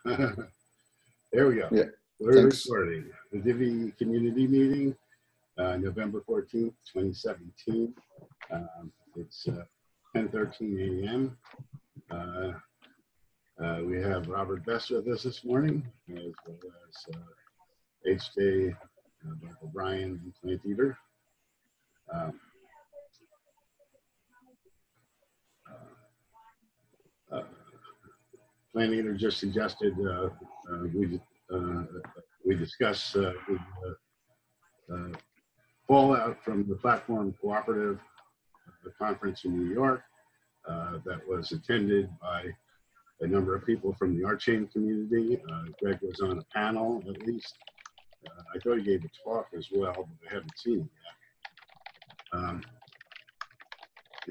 There we go. Yeah. We're recording the Divvy community meeting, November 14th, 2017. It's 10:13 a.m. We have Robert Best with us this morning, as well as H.J. Michael Bryan and Plant Eater. Plant Eater just suggested we discuss the fallout from the Platform Cooperative conference in New York that was attended by a number of people from the Holochain community. Greg was on a panel, at least. I thought he gave a talk as well, but I haven't seen it yet.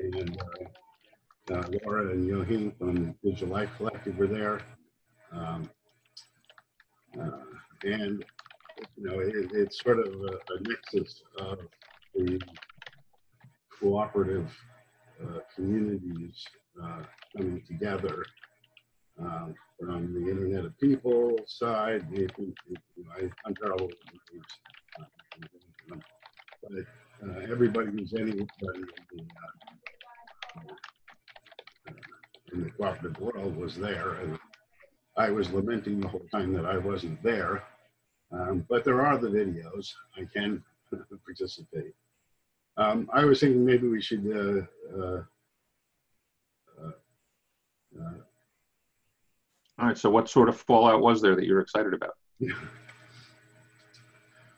And Laura and Yoheen from Digital Life Collective were there. And you know, it's sort of a nexus of the cooperative communities coming together from the Internet of People side. I'm terrible with names, but everybody who's anybody in the cooperative world was there, and I was lamenting the whole time that I wasn't there. But there are the videos. I can participate. I was thinking maybe we should all right, so what sort of fallout was there that you're excited about?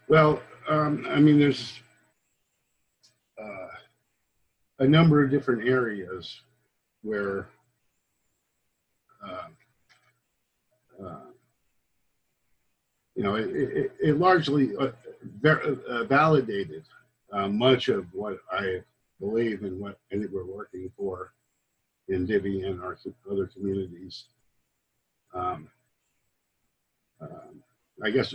Well, I mean, there's a number of different areas where you know, it largely validated much of what I believe and what I think we're working for in Divvy and our other communities. I guess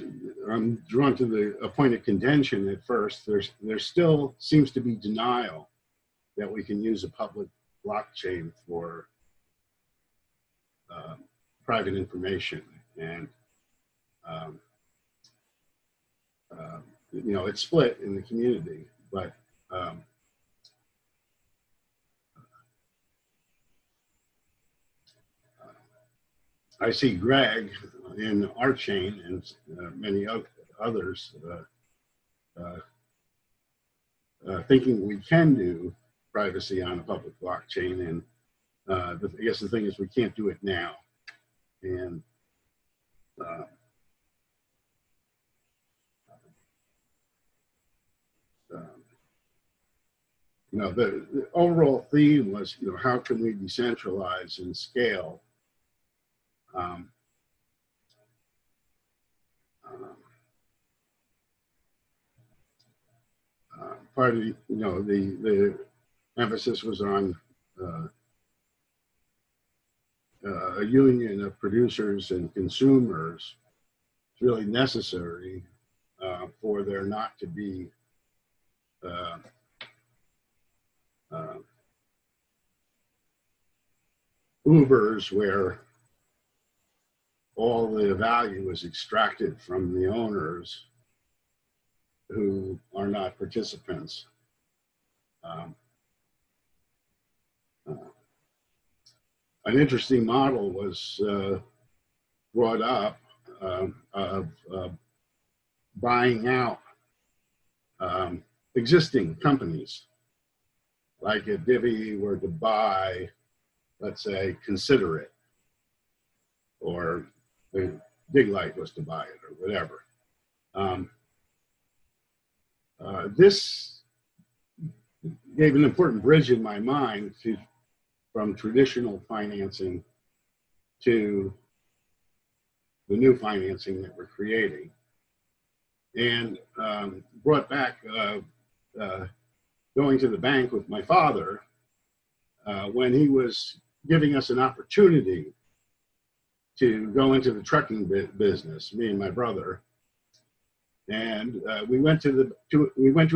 I'm drawn to a point of contention at first. There still seems to be denial that we can use a public blockchain for private information, and you know, it's split in the community, but I see Greg in Holochain and many others thinking we can do privacy on a public blockchain, and I guess the thing is we can't do it now. And you know, the overall theme was, you know, how can we decentralize and scale part of the, you know, the emphasis was on a union of producers and consumers. It's really necessary for there not to be Ubers where all the value is extracted from the owners who are not participants. An interesting model was brought up of buying out existing companies. Like if Divvy were to buy, let's say, Consider It, or Big Light was to buy it, or whatever. This gave an important bridge in my mind from traditional financing to the new financing that we're creating, and brought back going to the bank with my father when he was giving us an opportunity to go into the trucking business, me and my brother. And we went to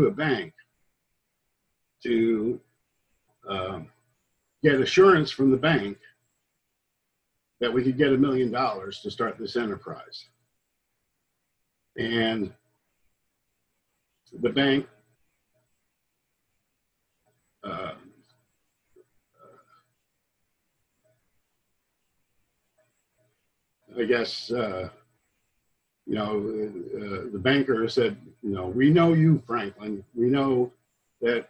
a bank to get assurance from the bank that we could get $1 million to start this enterprise. And the bank I guess, the banker said, we know you, Franklin. We know that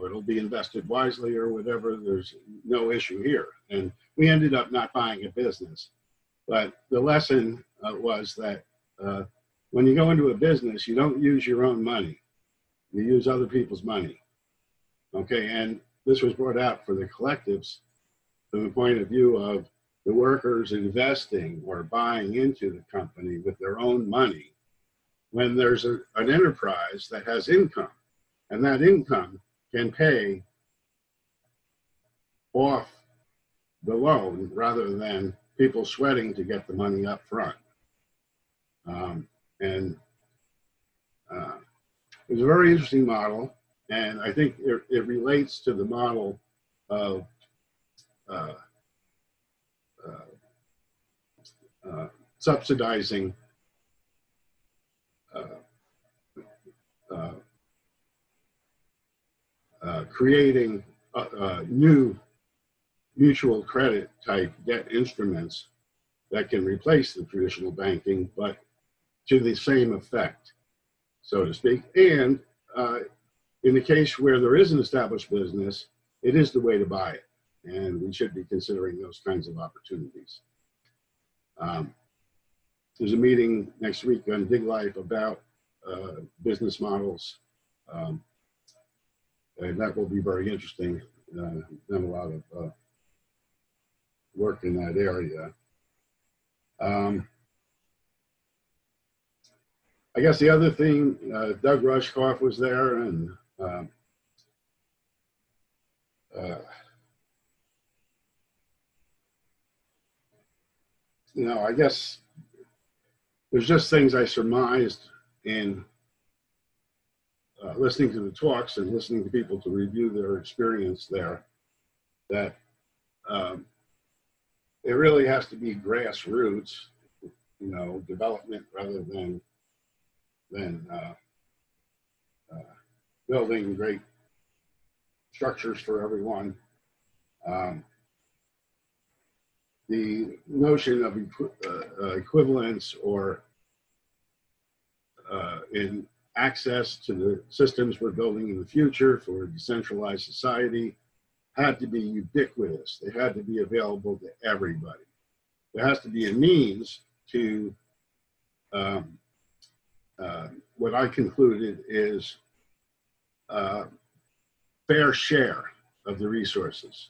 it'll be invested wisely or whatever. There's no issue here. And we ended up not buying a business. But the lesson was that when you go into a business, you don't use your own money. You use other people's money. Okay, and this was brought out for the collectives from the point of view of the workers investing or buying into the company with their own money when there's an enterprise that has income, and that income can pay off the loan rather than people sweating to get the money up front. It was a very interesting model, and I think it relates to the model of subsidizing creating new mutual credit type debt instruments that can replace the traditional banking, but to the same effect, so to speak. And in the case where there is an established business, it is the way to buy it. And we should be considering those kinds of opportunities. There's a meeting next week on Dig Life about business models. And that will be very interesting. Done a lot of work in that area. I guess the other thing, Doug Rushkoff was there, and I guess there's just things I surmised in listening to the talks and listening to people to review their experience there, that it really has to be grassroots, development rather than building great structures for everyone. The notion of equivalence or in access to the systems we're building in the future for a decentralized society had to be ubiquitous. They had to be available to everybody. There has to be a means to what I concluded is fair share of the resources,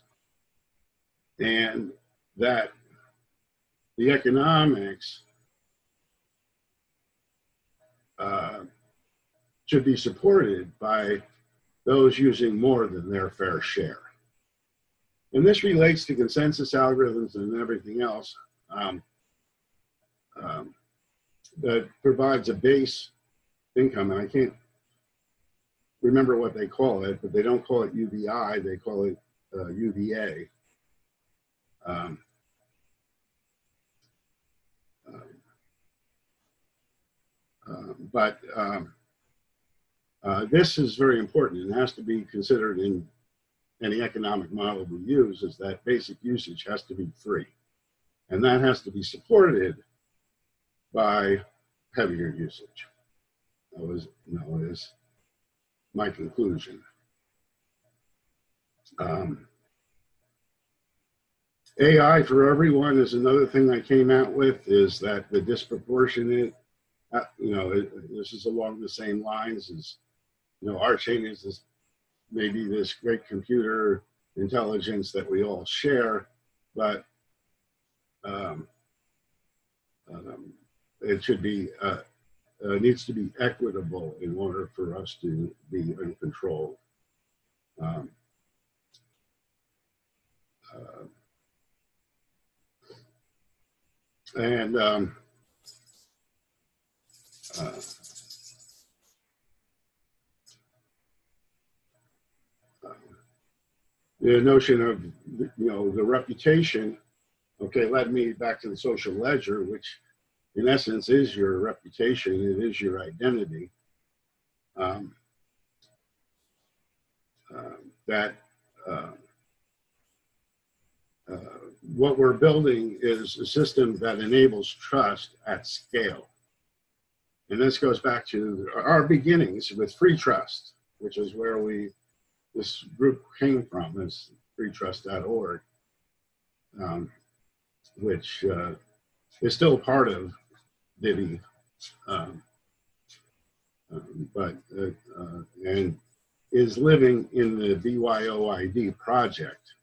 and that the economics should be supported by those using more than their fair share. And this relates to consensus algorithms and everything else that provides a base income. And I can't remember what they call it, but they don't call it UBI, they call it UVA. This is very important and has to be considered in any economic model we use, is that basic usage has to be free. And that has to be supported by heavier usage. That is my conclusion. AI for everyone is another thing I came out with, is that the disproportionate, this is along the same lines as, Holochain is this, maybe this great computer intelligence that we all share, but it should be, needs to be equitable in order for us to be in control. the notion of, the reputation, okay, led me back to the social ledger, which in essence is your reputation, it is your identity. That what we're building is a system that enables trust at scale. And this goes back to our beginnings with free trust, which is where this group came from, is freetrust.org, which is still part of Divvy, and is living in the BYOID project.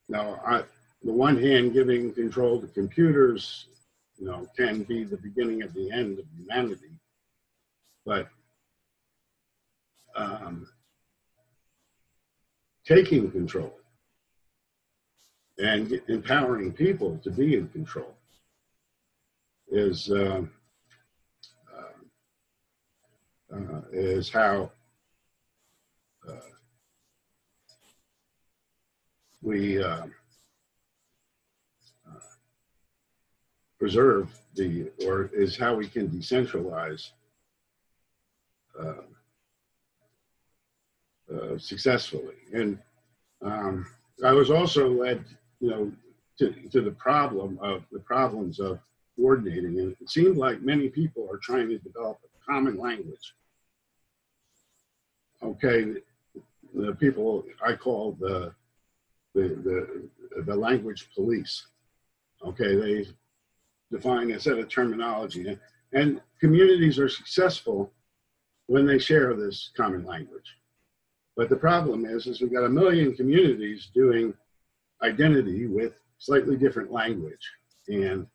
Now, on the one hand, giving control to computers, can be the beginning of the end of humanity. But taking control and empowering people to be in control is how we preserve or is how we can decentralize successfully. And I was also led, to the problems of coordinating. And it seemed like many people are trying to develop a common language. Okay, the people I call the language police. Okay, they define a set of terminology, and communities are successful when they share this common language. But the problem is we've got 1 million communities doing identity with slightly different language, and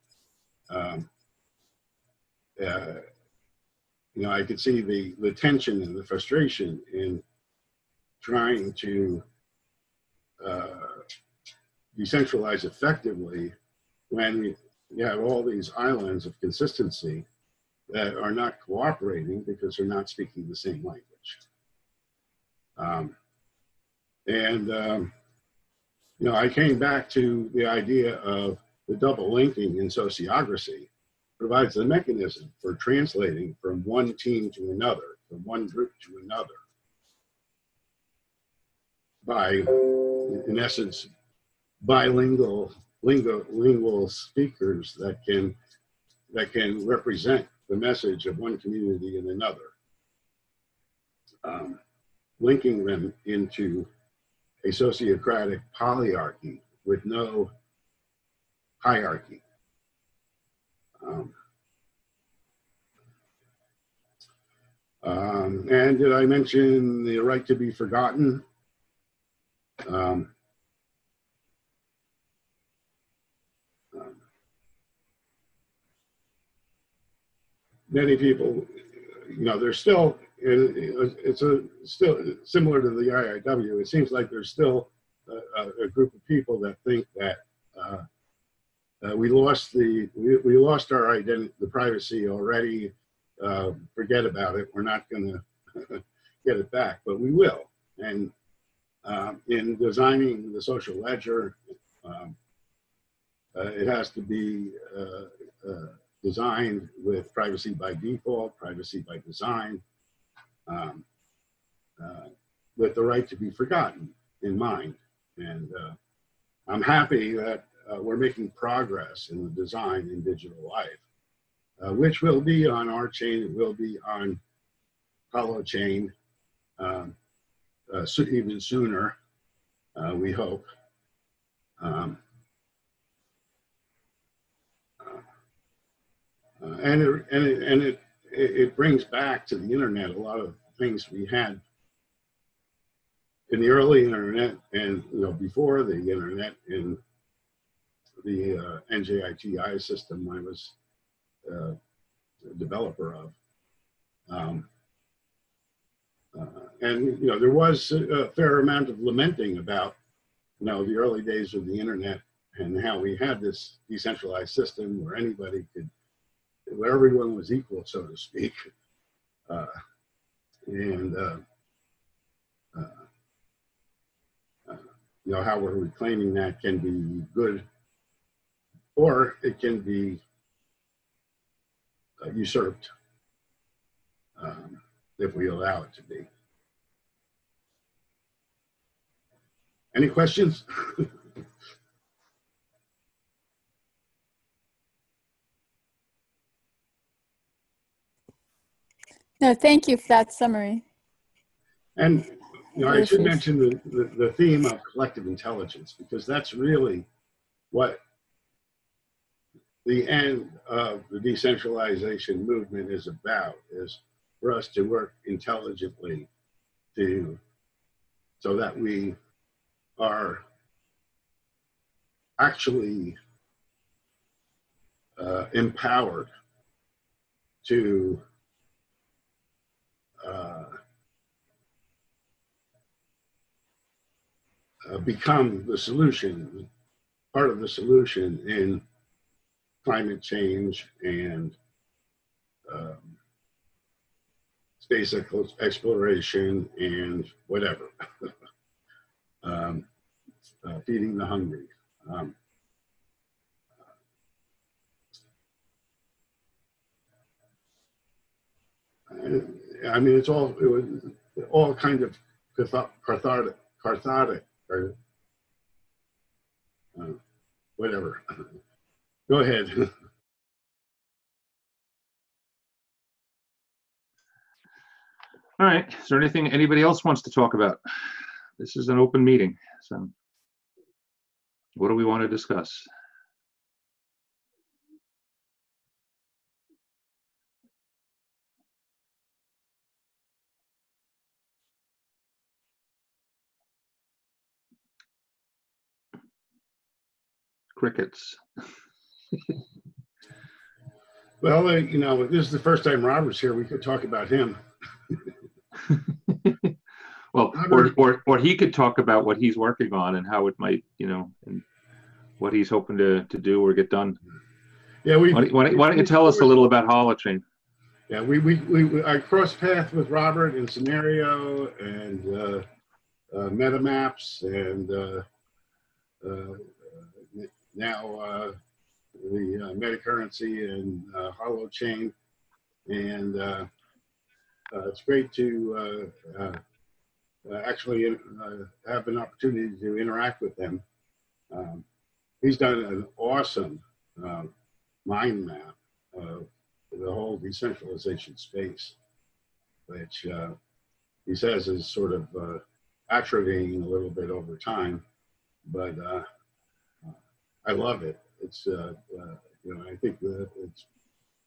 I could see the tension and the frustration in trying to decentralize effectively when you have all these islands of consistency that are not cooperating because they're not speaking the same language. I came back to the idea of the double linking in sociography provides the mechanism for translating from one team to another, from one group to another, by, in essence, bilingual speakers that can represent the message of one community and another, linking them into a sociocratic polyarchy with no hierarchy. And did I mention the right to be forgotten? Many people, there's still, it's still similar to the IIW. It seems like there's still a group of people that think that we lost our identity, the privacy already. Forget about it. We're not going to get it back, but we will. And in designing the social ledger, it has to be designed with privacy by default, privacy by design, with the right to be forgotten in mind. And I'm happy that we're making progress in the design in digital life, which will be on our chain, it will be on Holochain even sooner, we hope. And it brings back to the internet a lot of things we had in the early internet and before the internet in the NJITI system I was a developer of. And there was a fair amount of lamenting about the early days of the internet and how we had this decentralized system where anybody could where everyone was equal, so to speak. Uh, and you know, how we're reclaiming that can be good, or it can be usurped if we allow it to be. Any questions? No, thank you for that summary. And you know, I should mention the theme of collective intelligence, because that's really what the end of the decentralization movement is about, is for us to work intelligently so that we are actually empowered to become the solution, part of the solution in climate change and space exploration and whatever, feeding the hungry. I mean, it was all kind of cathartic, or whatever. Go ahead. All right. Is there anything anybody else wants to talk about? This is an open meeting. So what do we want to discuss? Crickets. Well, you know, this is the first time Robert's here. We could talk about him. Well, or he could talk about what he's working on and how it might, you know, and what he's hoping to do or get done. Yeah, why don't you tell us a little about Holochain? Yeah, I crossed paths with Robert in Scenario and MetaMaps, and now the metacurrency and Holochain, and it's great to actually have an opportunity to interact with them. He's done an awesome mind map of the whole decentralization space, which he says is sort of atrophying a little bit over time, but I love it. It's you know, I think that it's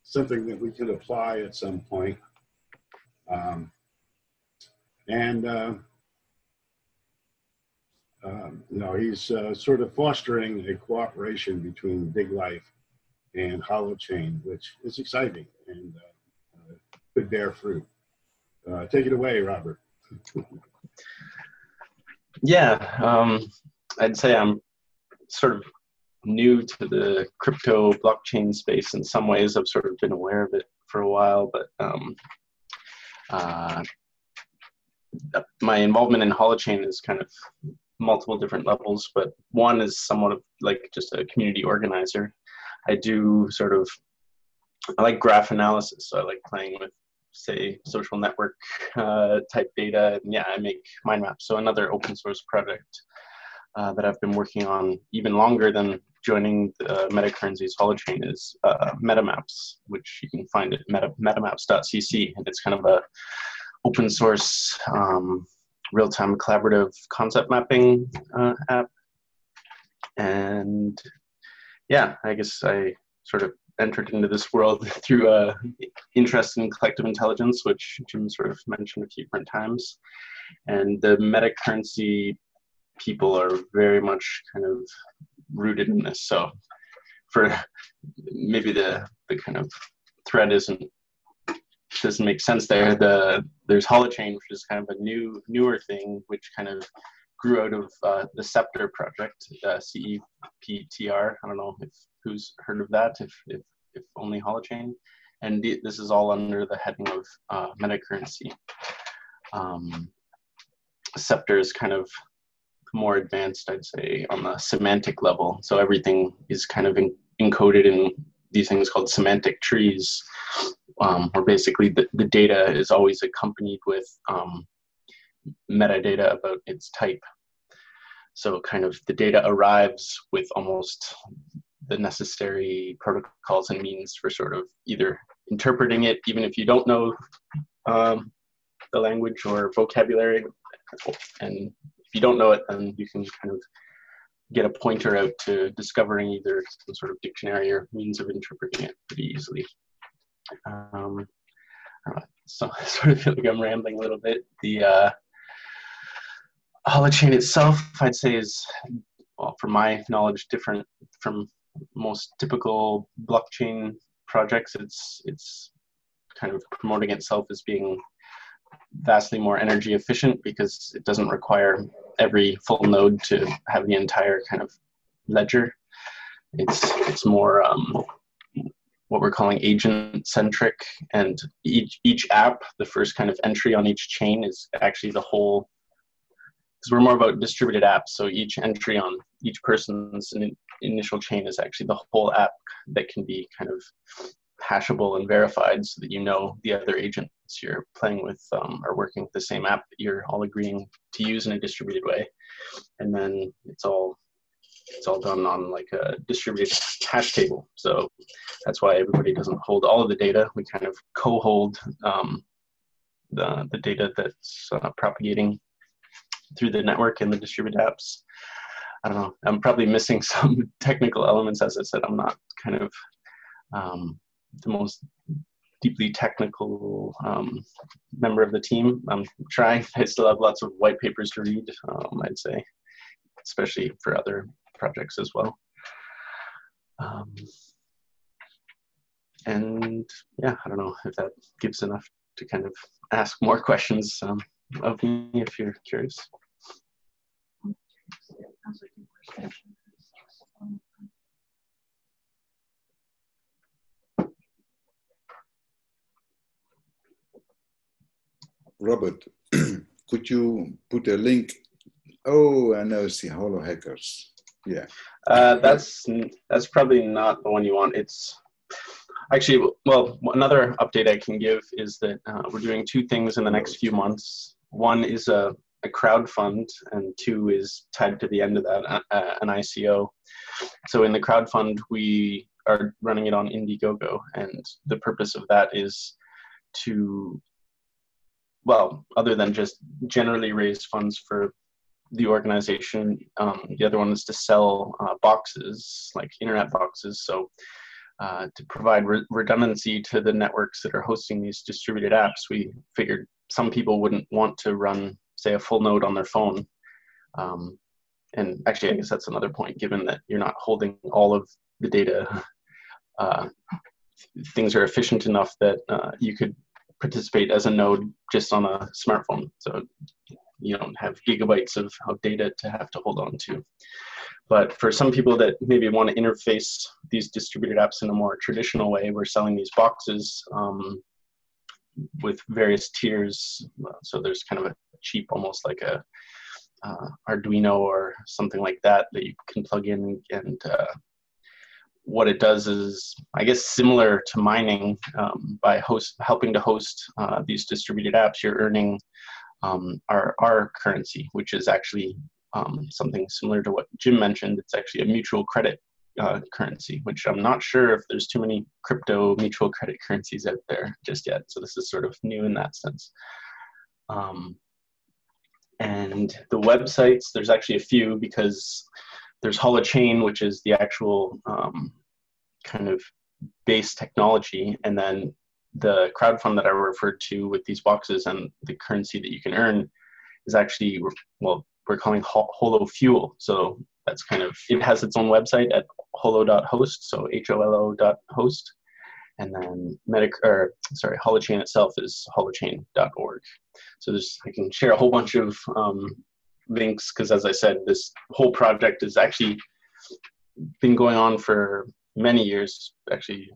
something that we could apply at some point. You know, he's sort of fostering a cooperation between Big Life and Holochain, which is exciting and could bear fruit. Take it away, Robert. Yeah, I'd say I'm sort of new to the crypto blockchain space in some ways. I've sort of been aware of it for a while, but my involvement in Holochain is kind of multiple different levels, but one is somewhat of like just a community organizer. I like graph analysis, so I like playing with, say, social network type data, and yeah, I make mind maps. So another open source project that I've been working on even longer than joining the metacurrency's Holochain is metamaps, which you can find at metamaps.cc, and it's kind of a open source real-time collaborative concept mapping app. And yeah, I guess I sort of entered into this world through interest in collective intelligence, which Jim sort of mentioned a few different times. And the metacurrency people are very much kind of rooted in this. So for maybe the kind of thread doesn't make sense there. There's Holochain, which is kind of a newer thing, which kind of grew out of the Ceptr project, CEPTR. I don't know who's heard of that. If if only Holochain. And this is all under the heading of metacurrency. Ceptr is kind of more advanced, I'd say, on the semantic level. So everything is kind of encoded in these things called semantic trees, where basically the data is always accompanied with metadata about its type. So kind of the data arrives with almost the necessary protocols and means for sort of either interpreting it, even if you don't know the language or vocabulary. And if you don't know it, then you can kind of get a pointer out to discovering either some sort of dictionary or means of interpreting it pretty easily. So I sort of feel like I'm rambling a little bit. The Holochain itself, I'd say, is, well, from my knowledge, different from most typical blockchain projects. It's kind of promoting itself as being vastly more energy efficient because it doesn't require every full node to have the entire kind of ledger. It's more what we're calling agent centric, and each app, the first kind of entry on each chain is actually the whole, because we're more about distributed apps. So each entry on each person's initial chain is actually the whole app that can be kind of hashable and verified, so that you know the other agents you're playing with are working with the same app that you're all agreeing to use in a distributed way. And then it's all done on like a distributed hash table. So that's why everybody doesn't hold all of the data. We kind of co-hold the data that's propagating through the network and the distributed apps. I don't know, I'm probably missing some technical elements. As I said, I'm not kind of the most deeply technical member of the team. I'm trying. I still have lots of white papers to read, I'd say, especially for other projects as well. And yeah, I don't know if that gives enough to kind of ask more questions of me if you're curious. Robert, could you put a link? Oh, I know, see, Holo Hackers. Yeah. That's probably not the one you want. It's actually, well, another update I can give is that we're doing two things in the next few months. One is a crowd fund, and two is tied to the end of that, an ICO. So in the crowd fund, we are running it on Indiegogo, and the purpose of that is to, well, other than just generally raise funds for the organization, the other one is to sell boxes, like internet boxes. So to provide redundancy to the networks that are hosting these distributed apps, we figured some people wouldn't want to run, say, a full node on their phone. And actually, I guess that's another point, given that you're not holding all of the data, things are efficient enough that you could participate as a node just on a smartphone. So you don't have gigabytes of data to have to hold on to. But for some people that maybe want to interface these distributed apps in a more traditional way, we're selling these boxes with various tiers. So there's kind of a cheap, almost like a Arduino or something like that you can plug in, and what it does is, I guess, similar to mining. By helping to host these distributed apps, you're earning our currency, which is actually something similar to what Jim mentioned. It's actually a mutual credit currency, which I'm not sure if there's too many crypto mutual credit currencies out there just yet. So this is sort of new in that sense. And the websites, there's actually a few, because there's Holochain, which is the actual kind of base technology, and then the crowdfund that I referred to with these boxes and the currency that you can earn is actually, well, we're calling Holo Fuel. So that's kind of, it has its own website at holo.host, so HOLO.host, and then Holochain itself is holochain.org. So I can share a whole bunch of links, because as I said, this whole project has actually been going on for many years, actually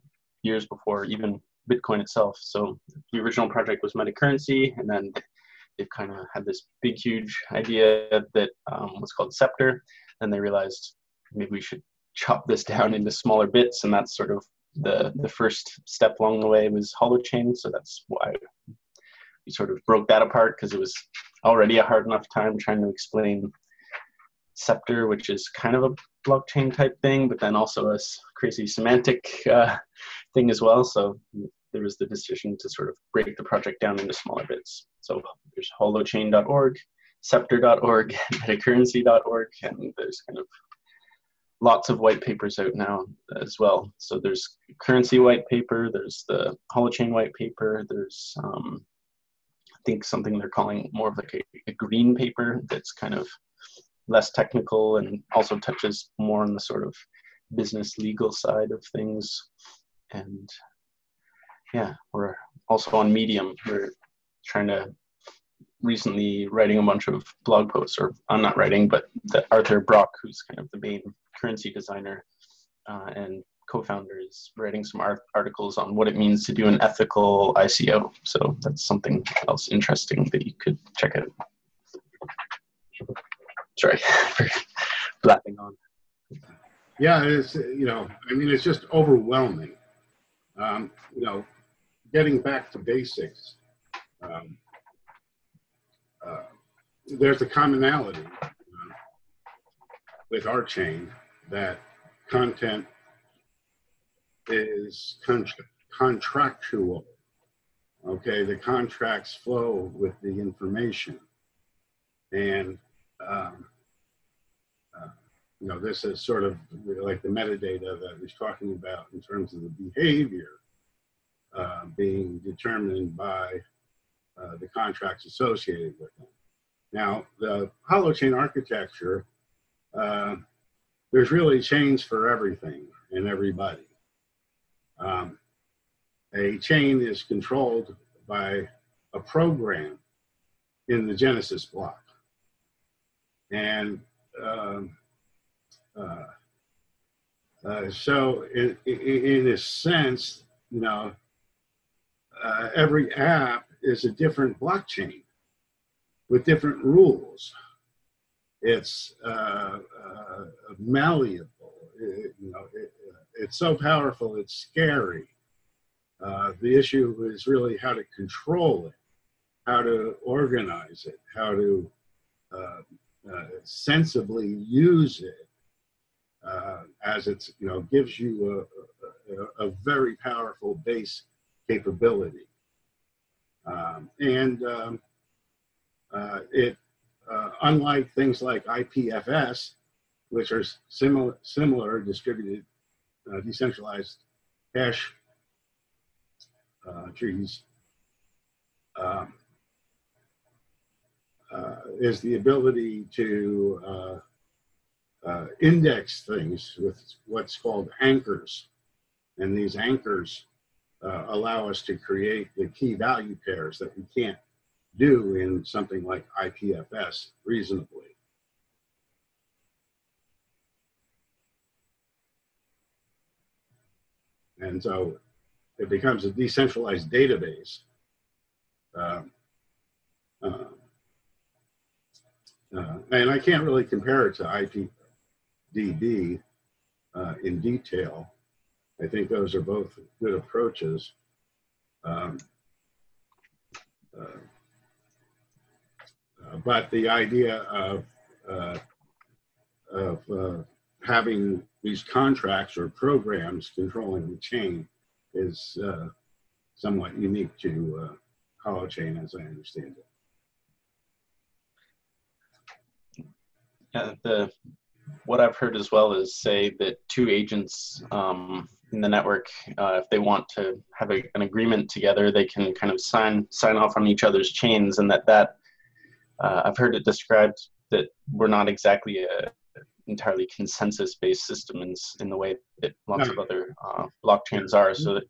years before even Bitcoin itself. So the original project was metacurrency, and then they've kind of had this big, huge idea that was called Ceptr. And they realized maybe we should chop this down into smaller bits, and that's sort of the first step along the way was Holochain. So that's why we sort of broke that apart, because it was already a hard enough time trying to explain Ceptr, which is kind of a blockchain type thing, but then also a crazy semantic thing as well. So there was the decision to sort of break the project down into smaller bits. So there's holochain.org, Ceptr.org, metacurrency.org, and there's kind of lots of white papers out now as well. So there's currency white paper, there's the Holochain white paper, there's I think something they're calling more of like a green paper that's kind of less technical and also touches more on the sort of business legal side of things. And yeah, we're also on Medium. We're trying to recently writing a bunch of blog posts, or I'm not writing, but the Arthur Brock, who's kind of the main currency designer and co-founder, is writing some articles on what it means to do an ethical ICO. So that's something else interesting that you could check out. Sorry for blapping on. Yeah, it's, you know, I mean, it's just overwhelming. You know, getting back to basics, there's a commonality with our chain that content is contractual. Okay, the contracts flow with the information, and you know, this is sort of like the metadata that he's talking about in terms of the behavior being determined by the contracts associated with them. Now, the Holochain architecture, there's really chains for everything and everybody. A chain is controlled by a program in the Genesis block. And so in a sense, you know, every app is a different blockchain with different rules. It's malleable. It's so powerful, it's scary. The issue is really how to control it, how to organize it, how to sensibly use it, as it's, you know, gives you a very powerful base capability. It unlike things like IPFS, which are similar distributed decentralized hash trees, is the ability to index things with what's called anchors. And these anchors allow us to create the key value pairs that we can't do in something like IPFS reasonably. And so it becomes a decentralized database. And I can't really compare it to IPDB in detail. I think those are both good approaches. But the idea of having these contracts or programs controlling the chain is somewhat unique to Holochain, as I understand it. Yeah, what I've heard as well is say that two agents in the network, if they want to have an agreement together, they can kind of sign off on each other's chains, and that I've heard it described that we're not exactly a entirely consensus-based system in the way that lots of other blockchains are. So that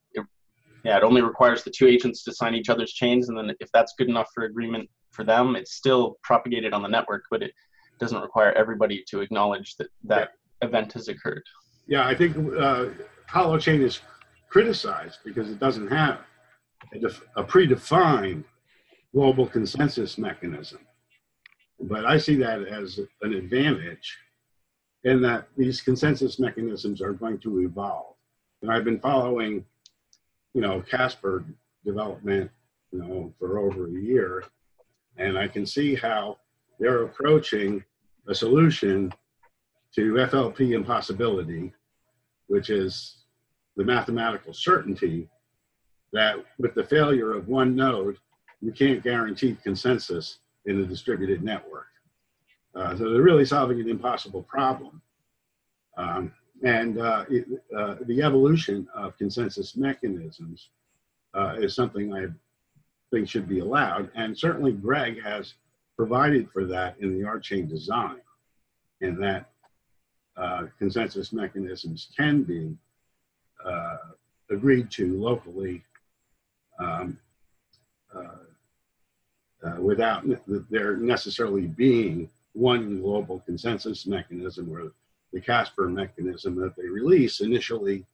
it only requires the two agents to sign each other's chains, and then if that's good enough for agreement for them, it's still propagated on the network, but it doesn't require everybody to acknowledge that event has occurred. Yeah, I think Holochain is criticized because it doesn't have a predefined global consensus mechanism. But I see that as an advantage in that these consensus mechanisms are going to evolve. And I've been following, Casper development, for over a year, and I can see how they're approaching a solution to FLP impossibility, which is the mathematical certainty that with the failure of one node, you can't guarantee consensus in a distributed network. So they're really solving an impossible problem. The evolution of consensus mechanisms is something I think should be allowed. And certainly Greg has provided for that in the Archain design, in that consensus mechanisms can be agreed to locally without there necessarily being one global consensus mechanism, or the Casper mechanism that they release initially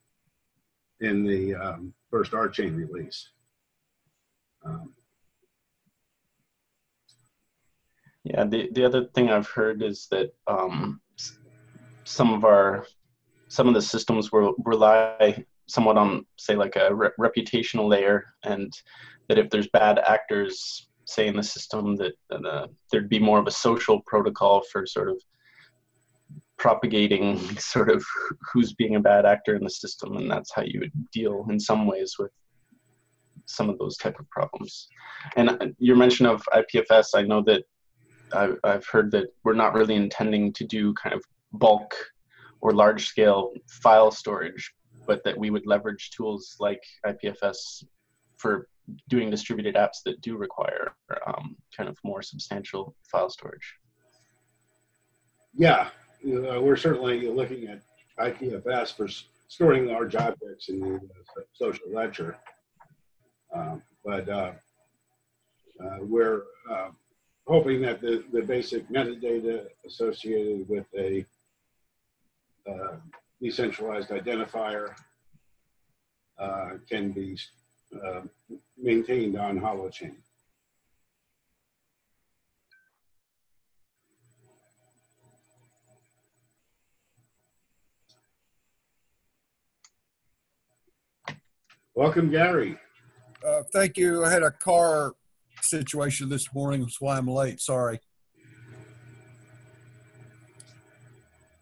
in the first Archain release. Yeah, the other thing I've heard is that some of the systems will rely somewhat on, say, like a reputational layer, and that if there's bad actors, say, in the system, that there'd be more of a social protocol for sort of propagating sort of who's being a bad actor in the system, and that's how you would deal in some ways with some of those type of problems. And your mention of IPFS, I know that I've heard that we're not really intending to do kind of bulk or large scale file storage, but that we would leverage tools like IPFS for doing distributed apps that do require kind of more substantial file storage. Yeah, we're certainly looking at IPFS for storing large objects in the social ledger. We're hoping that the basic metadata associated with a decentralized identifier can be maintained on Holochain. Welcome, Gary. Thank you. I had a car situation this morning. That's why I'm late. Sorry.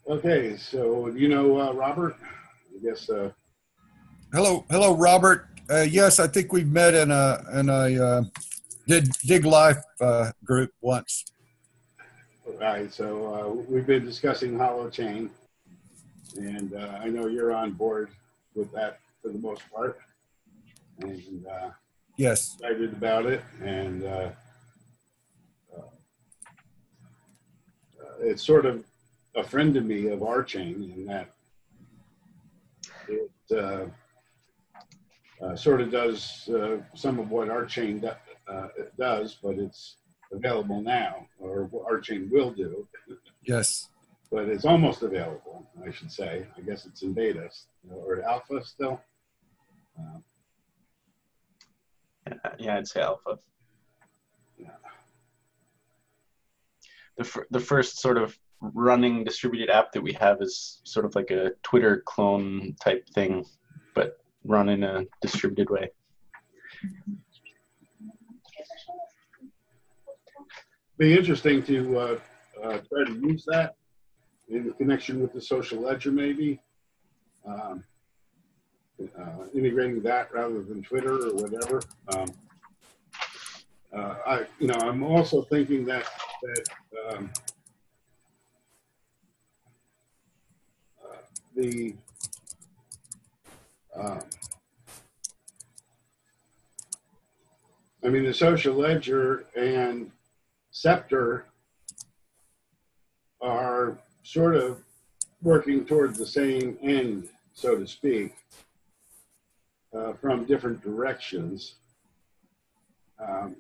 Okay, so Robert? I guess. Hello, Robert. Yes, I think we've met in a Dig Life group once. All right, so we've been discussing Holochain, and I know you're on board with that for the most part, and yes, excited about it, and it's sort of a friend to me of Archain in that it sort of does some of what Archain does, but it's available now, or what Archain will do. yes. But it's almost available, I should say. I guess it's in beta or alpha still. Yeah, I'd say alpha. Yeah. The first sort of running distributed app that we have is sort of like a Twitter clone type thing, but run in a distributed way. Be interesting to try to use that in connection with the social ledger, maybe. Integrating that rather than Twitter or whatever. I'm also thinking that the social ledger and Ceptr are sort of working towards the same end, so to speak, from different directions.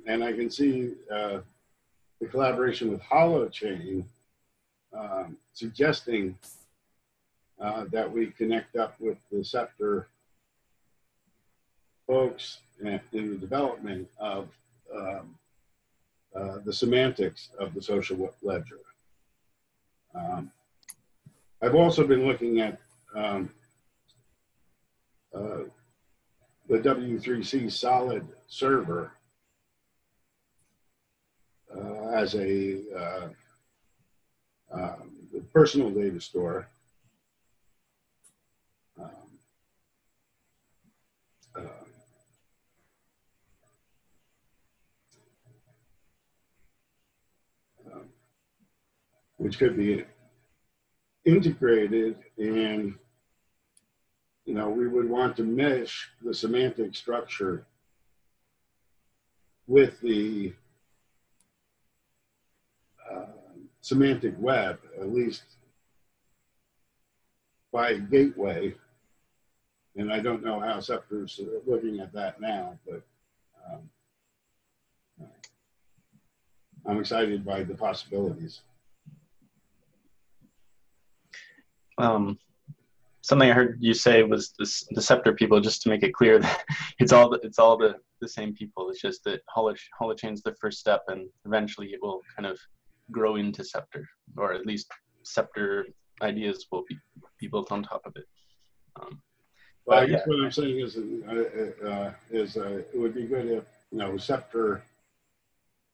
And I can see the collaboration with Holochain suggesting that we connect up with the Ceptr folks in the development of the semantics of the social ledger. I've also been looking at the W3C solid server as a personal data store. Which could be integrated, and we would want to mesh the semantic structure with the semantic web, at least by gateway. And I don't know how Ceptr's looking at that now, but I'm excited by the possibilities. Something I heard you say was the Ceptr people, just to make it clear that it's all the same people. It's just that Holochain's the first step, and eventually it will kind of grow into Ceptr, or at least Ceptr ideas will be built on top of it. Well, I guess what I'm saying is it would be good if Ceptr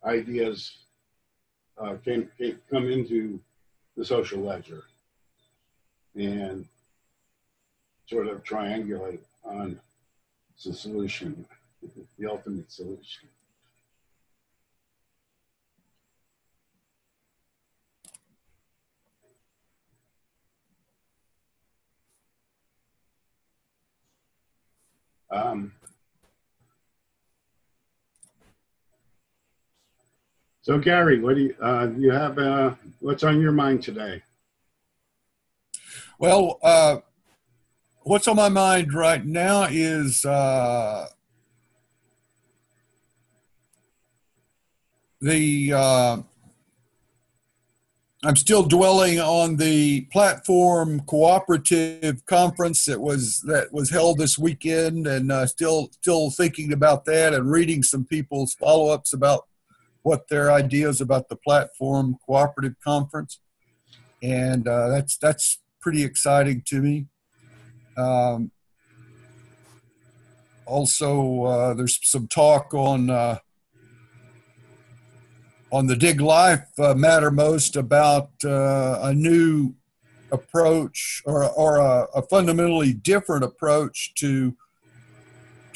ideas can come into the social ledger and sort of triangulate on the solution, the ultimate solution. So Gary, what do you have? What's on your mind today? Well, what's on my mind right now is I'm still dwelling on the platform cooperative conference that was held this weekend, and still thinking about that and reading some people's follow-ups about what their ideas about the platform cooperative conference, and that's pretty exciting to me. Also, there's some talk on the Dig Life Mattermost about a new approach or a fundamentally different approach to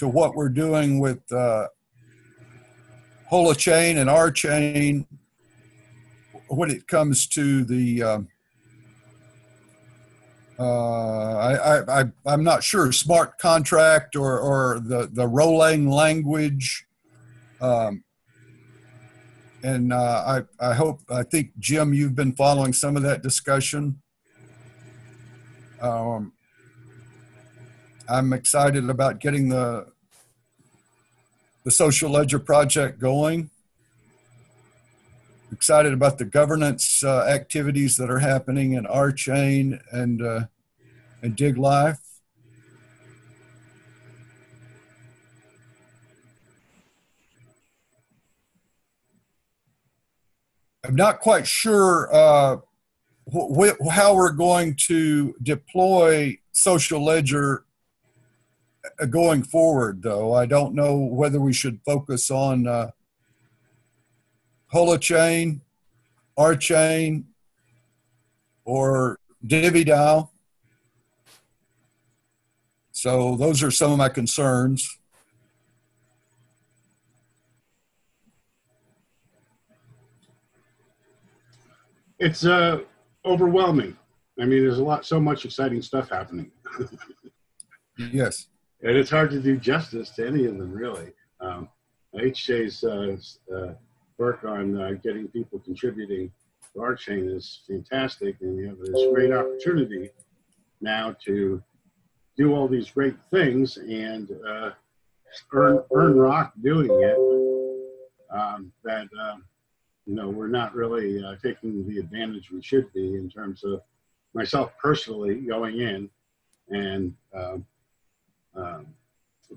what we're doing with Holochain and our chain when it comes to the I'm not sure, smart contract or the Rolang language. And I think, Jim, you've been following some of that discussion. I'm excited about getting the social ledger project going. Excited about the governance activities that are happening in our chain and Dig Life. I'm not quite sure how we're going to deploy social ledger going forward, though. I don't know whether we should focus on Holochain, our chain, or Divvy. So those are some of my concerns. It's overwhelming. I mean, there's so much exciting stuff happening. Yes. And it's hard to do justice to any of them, really. HJ's work on getting people contributing to our chain is fantastic, and we have this great opportunity now to do all these great things and earn rock doing it. We're not really taking the advantage we should be, in terms of myself personally going in and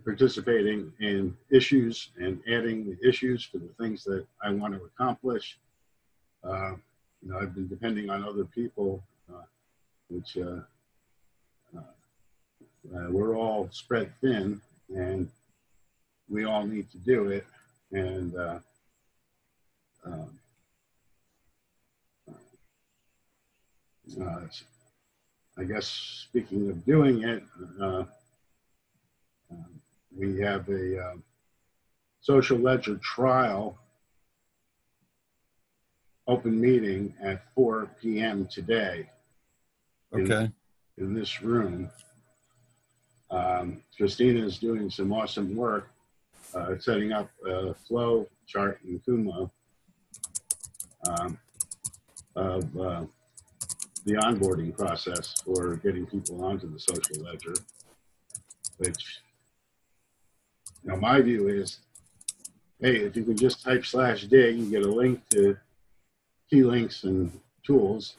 participating in issues and adding the issues to the things that I want to accomplish. I've been depending on other people, which we're all spread thin, and we all need to do it. And I guess speaking of doing it, we have a social ledger trial open meeting at 4 p.m. today. Okay. In this room. Christina is doing some awesome work setting up a flow chart in Kumo of the onboarding process for getting people onto the social ledger, which, my view is, hey, if you can just type /dig, you get a link to key links and tools.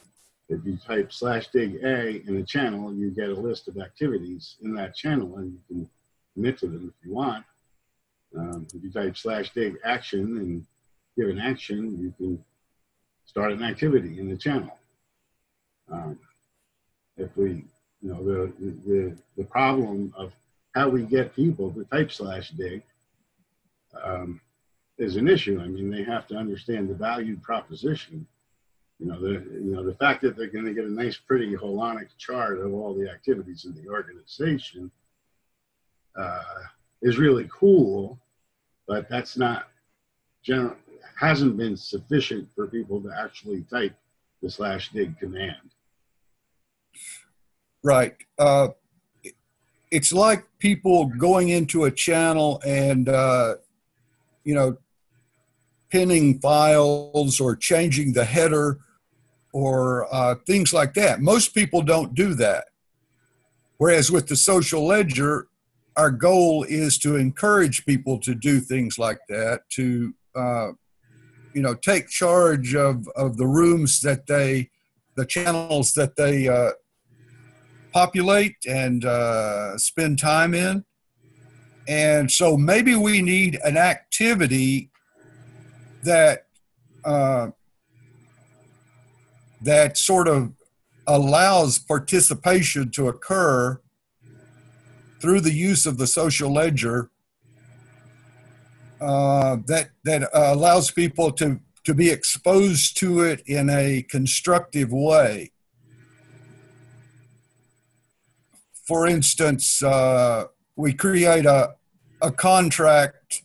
If you type /dig A in a channel, you get a list of activities in that channel, and you can commit to them if you want. If you type /dig action and give an action, you can start an activity in the channel. If we, the problem of how we get people to type /dig is an issue. I mean, they have to understand the value proposition. The fact that they're going to get a nice, pretty holonic chart of all the activities in the organization is really cool, but that's not hasn't been sufficient for people to actually type the /dig command. Right. It's like people going into a channel and, pinning files or changing the header or things like that. Most people don't do that. Whereas with the social ledger, our goal is to encourage people to do things like that, to, take charge of the rooms that the channels that they populate and spend time in. And so maybe we need an activity that that sort of allows participation to occur through the use of the social ledger, that allows people to be exposed to it in a constructive way. For instance, we create a contract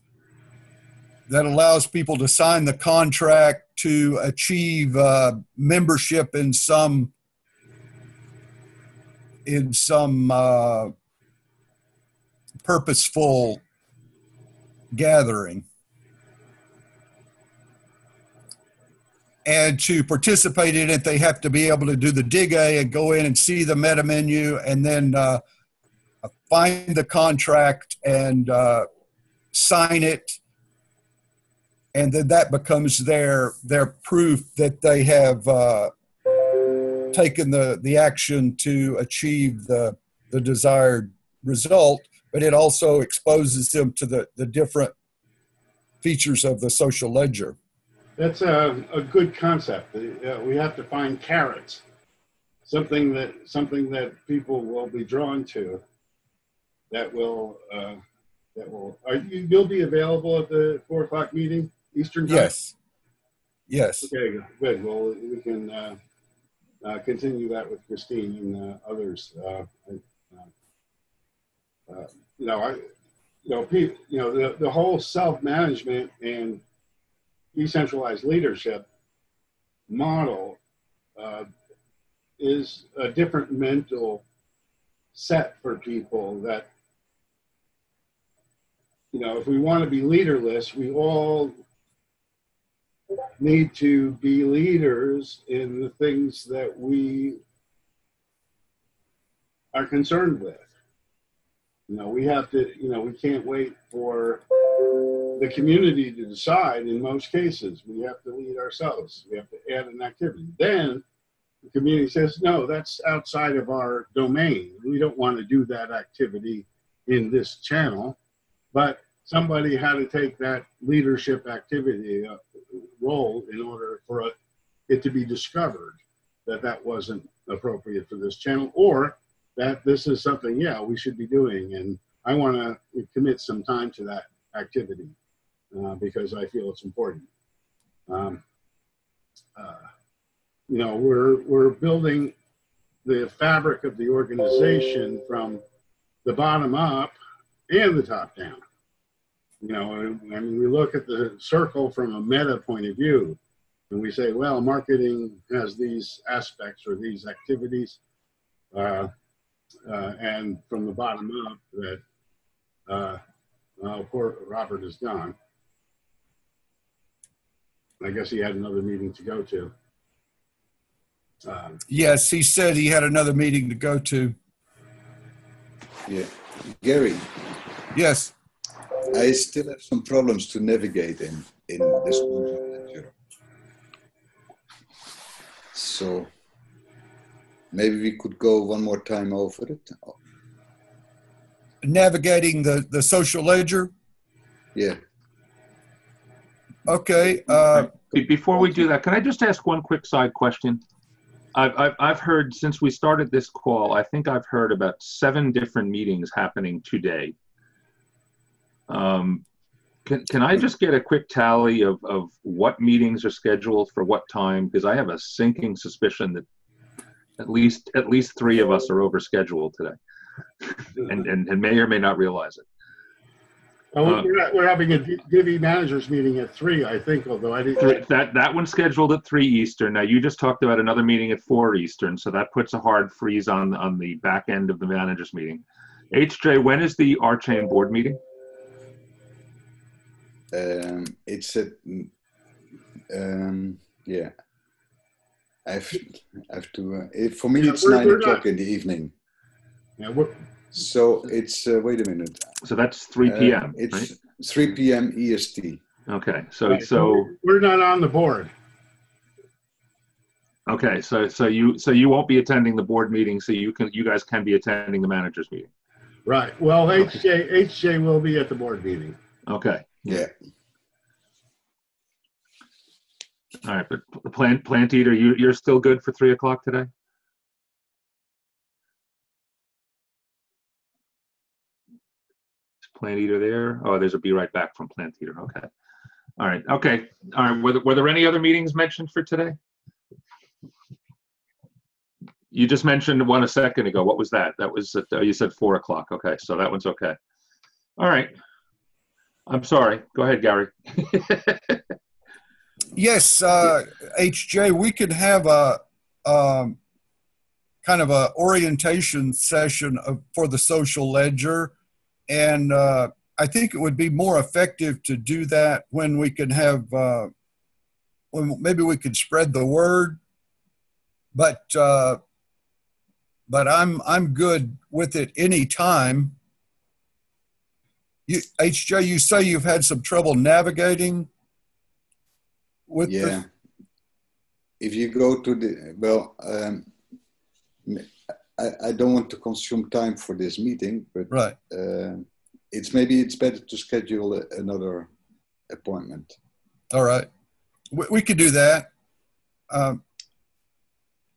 that allows people to sign the contract to achieve membership in some purposeful gathering. And to participate in it, they have to be able to do the dig A and go in and see the meta menu, and then find the contract and sign it. And then that becomes their proof that they have taken the action to achieve the desired result. But it also exposes them to the different features of the social ledger. That's a good concept. We have to find carrots, something that people will be drawn to. You'll be available at the 4 o'clock meeting Eastern time? Yes. Okay, good. Well, we can continue that with Christine and others. The whole self-management and decentralized leadership model is a different mental set for people that, if we want to be leaderless, we all need to be leaders in the things that we are concerned with. We have to, we can't wait for the community to decide. In most cases, we have to lead ourselves. We have to add an activity. Then the community says, no, that's outside of our domain. We don't want to do that activity in this channel, but somebody had to take that leadership activity role in order for it to be discovered that that wasn't appropriate for this channel, or that this is something, yeah, we should be doing. And I want to commit some time to that activity because I feel it's important. You know, we're building the fabric of the organization from the bottom up and the top down. You know, and we look at the circle from a meta point of view, and we say, well, marketing has these aspects or these activities, and from the bottom up that, poor Robert is gone. I guess he had another meeting to go to. Yes, he said he had another meeting to go to. Yeah. Gary, Yes. I still have some problems to navigate in this manager. So maybe we could go one more time over it. Navigating the social ledger. Yeah. Okay. Before we do that, can I just ask one quick side question? I've heard, since we started this call, I think I've heard about 7 different meetings happening today. Can I just get a quick tally of what meetings are scheduled for what time? Because I have a sinking suspicion that at least 3 of us are overscheduled today, and may or may not realize it. We're having a Divvy managers meeting at 3, I think, although I didn't. That one's scheduled at 3 Eastern. Now, you just talked about another meeting at 4 Eastern, so that puts a hard freeze on the back end of the managers meeting. HJ, when is the Holochain board meeting? It's at, yeah. I have to, for me, it's 9 o'clock in the evening. Yeah, so it's, wait a minute. So that's 3 p.m. It's right? 3 p.m. EST. Okay, right, so we're not on the board. okay, so you won't be attending the board meeting, so you guys can be attending the managers meeting. Right. Well, HJ will be at the board meeting. Okay. Yeah. All right, but Plant Eater, you're still good for 3 o'clock today? Is Plant Eater there? Oh, there's a be right back from Plant Eater. Okay. All right. Okay. All right. Were there any other meetings mentioned for today? You just mentioned one a second ago. What was that? That was you said 4 o'clock. Okay, so that one's okay. All right. I'm sorry. Go ahead, Gary. Yes, HJ, we could have a kind of a orientation session for the social ledger, and I think it would be more effective to do that when we can have when maybe we could spread the word, but I'm good with it any time. HJ, you say you've had some trouble navigating with if you go to the, well, I don't want to consume time for this meeting, but right. Maybe it's better to schedule another appointment. All right, we could do that.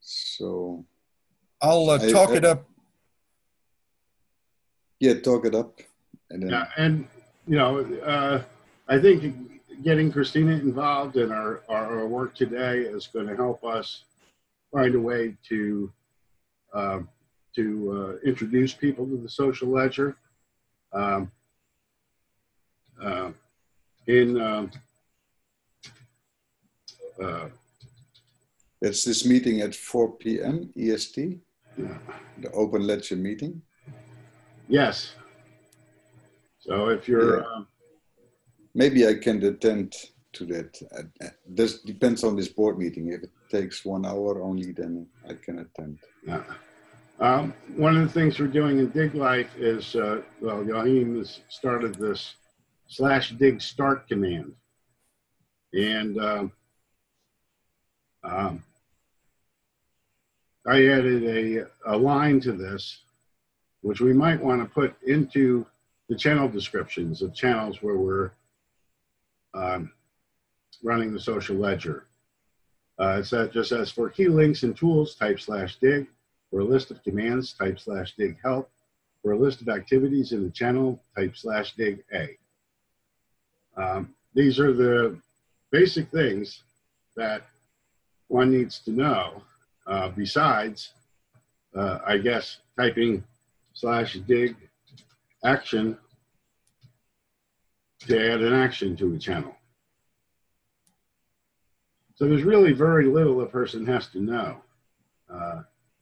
So I'll talk it up. Yeah, talk it up. And then, yeah, and you know, I think getting Christina involved in our work today is going to help us find a way to introduce people to the social ledger. It's this meeting at 4 p.m. EST, Yeah. the open ledger meeting. Yes. So if you're... maybe I can attend to that. This depends on this board meeting. If it takes 1 hour only, then I can attend. Yeah. One of the things we're doing in Dig Life is, well, Joachim has started this /dig start command. And I added a line to this which we might want to put into the channel descriptions of channels where we're running the social ledger. It just says for key links and tools, type /dig. For a list of commands, type /dig help. For a list of activities in the channel, type /dig a. These are the basic things that one needs to know, besides, I guess, typing /dig action to add an action to a channel. So there's really very little a person has to know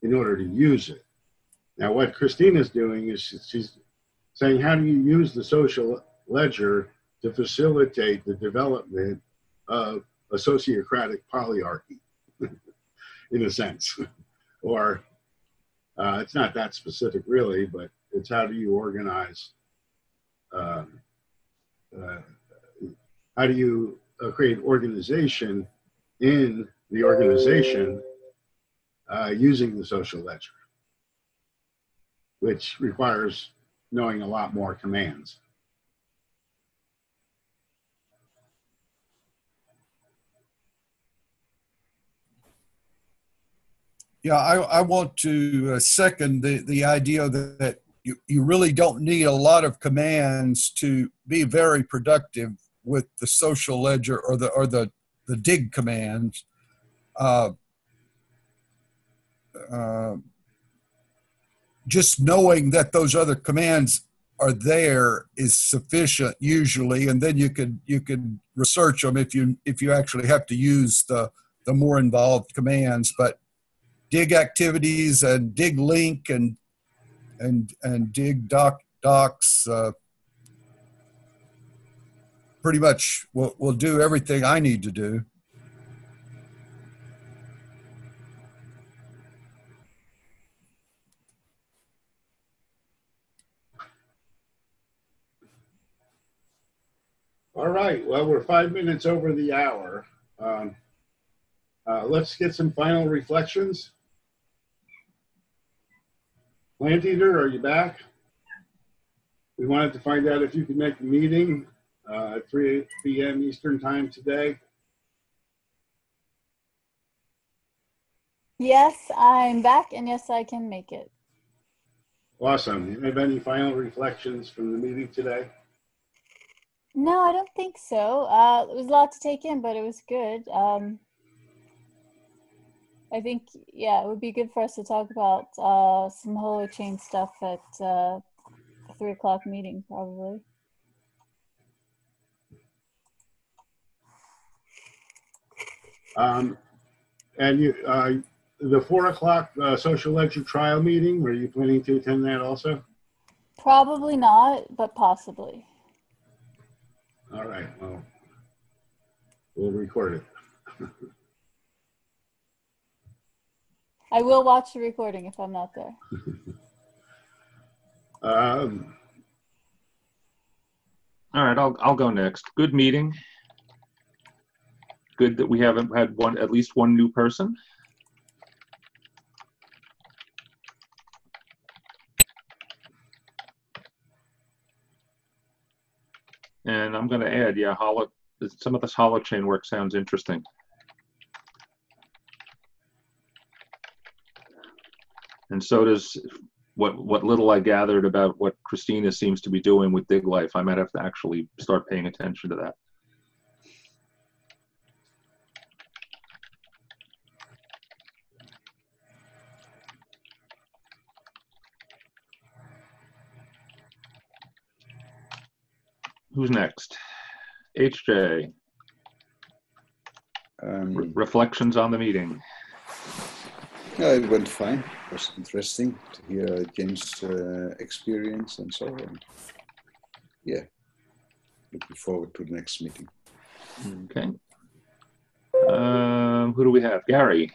in order to use it. Now, what Christina's doing is she's saying, how do you use the social ledger to facilitate the development of a sociocratic polyarchy, in a sense? Or it's not that specific, really, but it's how do you organize, how do you create organization in the organization using the social ledger, which requires knowing a lot more commands. Yeah, I want to second the idea that you really don't need a lot of commands to be very productive with the social ledger or the dig commands. Just knowing that those other commands are there is sufficient usually, and then you could research them if you actually have to use the more involved commands. But dig activities and dig link and dig docs pretty much will do everything I need to do. All right, well, we're 5 minutes over the hour. Let's get some final reflections. Plant Eater, are you back? We wanted to find out if you could make the meeting at 3 p.m. Eastern time today. Yes, I'm back, and yes, I can make it. Awesome. You have any final reflections from the meeting today? No, I don't think so. It was a lot to take in, but it was good. I think, yeah, it would be good for us to talk about some Holochain stuff at the 3 o'clock meeting, probably. And you, the 4 o'clock social ledger trial meeting, were you planning to attend that also? Probably not, but possibly. All right, well, we'll record it. I will watch the recording if I'm not there. All right, I'll go next. Good meeting. Good that we haven't had at least one new person. And I'm going to add, yeah, some of this Holochain work sounds interesting. And so does what little I gathered about what Christina seems to be doing with Dig Life. I might have to actually start paying attention to that. Who's next? HJ. Reflections on the meeting. Yeah, it went fine. It was interesting to hear James' experience and so on. Yeah, looking forward to the next meeting. Okay. Who do we have? Gary.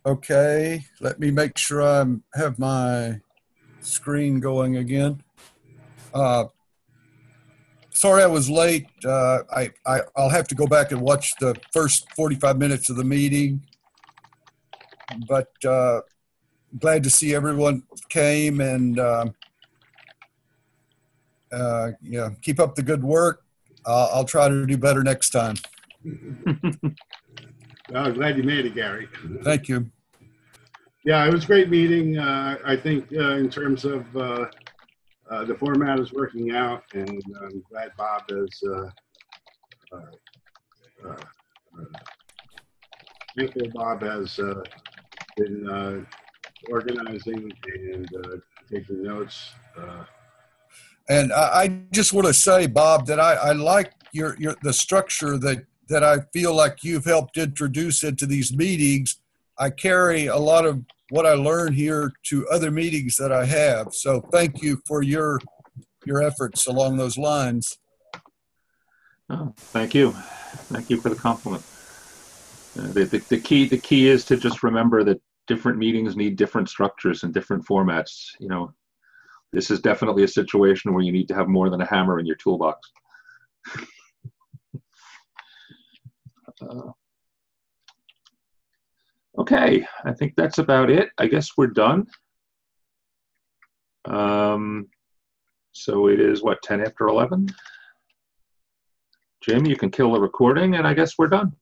Okay, let me make sure I have my screen going again. Sorry I was late. I'll have to go back and watch the first 45 minutes of the meeting. But glad to see everyone came, and yeah, keep up the good work. I'll try to do better next time. Well, glad you made it, Gary. Thank you. Yeah, it was a great meeting. I think in terms of the format is working out, and I'm glad Bob has thankful Bob has been organizing and taking notes. And I just want to say, Bob, that I like the structure that I feel like you've helped introduce into these meetings. I carry a lot of what I learned here to other meetings that I have. So thank you for your efforts along those lines. Oh, thank you. Thank you for the compliment. The key is to just remember that different meetings need different structures and different formats. You know, this is definitely a situation where you need to have more than a hammer in your toolbox. Okay, I think that's about it. I guess we're done. So it is, what, 10 after 11? Jim, you can kill the recording, and I guess we're done.